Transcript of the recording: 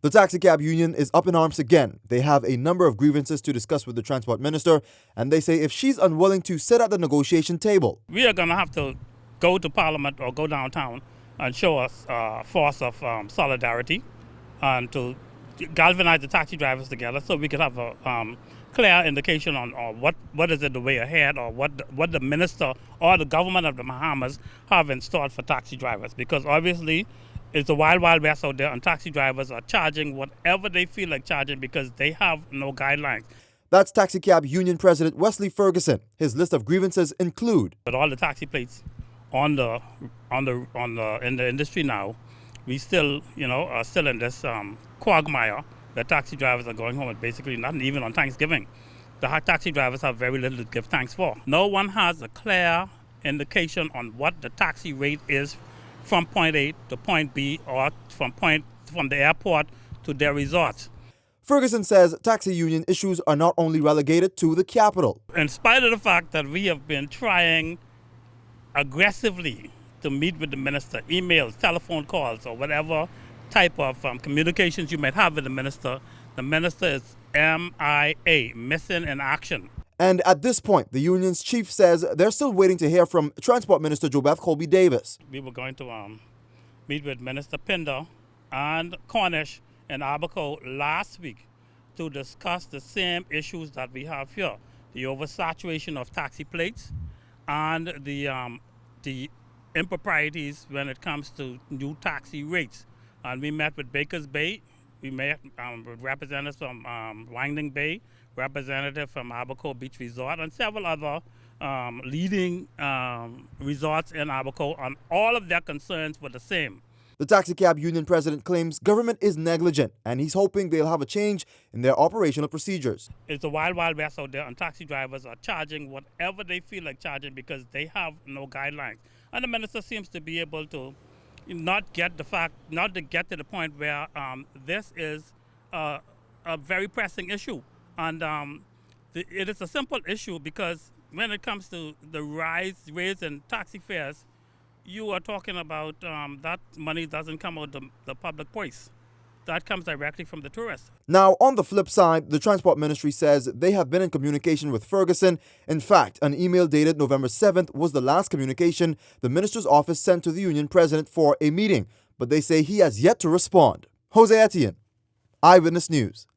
The taxicab union is up in arms again. They have a number of grievances to discuss with the transport minister, and they say if she's unwilling to sit at the negotiation table, we are going to have to go to Parliament or go downtown and show us a force of solidarity and to galvanize the taxi drivers together so we could have a clear indication on what is it the way ahead, or what the minister or the government of the Bahamas have in store for taxi drivers. Because obviously it's a wild, wild west out there, and taxi drivers are charging whatever they feel like charging because they have no guidelines. That's taxicab union president Wesley Ferguson. His list of grievances include: with all the taxi plates in the industry now, we still are still in this quagmire that taxi drivers are going home with basically nothing, even on Thanksgiving. The taxi drivers have very little to give thanks for. No one has a clear indication on what the taxi rate is from point A to point B, or from the airport to their resort. Ferguson says taxi union issues are not only relegated to the capital. In spite of the fact that we have been trying aggressively to meet with the minister, emails, telephone calls, or whatever type of communications you might have with the minister is MIA, missing in action. And at this point, the union's chief says they're still waiting to hear from Transport Minister JoBeth Colby Davis. We were going to meet with Minister Pinder and Cornish in Abaco last week to discuss the same issues that we have here: the oversaturation of taxi plates and the improprieties when it comes to new taxi rates. And we met with Bakers Bay. We met with representatives from Winding Bay, representative from Abaco Beach Resort, and several other leading resorts in Abaco, and all of their concerns were the same. The taxicab union president claims government is negligent, and he's hoping they'll have a change in their operational procedures. It's a wild, wild west out there, and taxi drivers are charging whatever they feel like charging because they have no guidelines. And the minister seems to be able to not to get to the point where this is a very pressing issue. And it is a simple issue because when it comes to the raise in taxi fares, you are talking about that money doesn't come out the public purse. That comes directly from the tourists. Now, on the flip side, the Transport Ministry says they have been in communication with Ferguson. In fact, an email dated November 7th was the last communication the minister's office sent to the union president for a meeting, but they say he has yet to respond. Jose Etienne, Eyewitness News.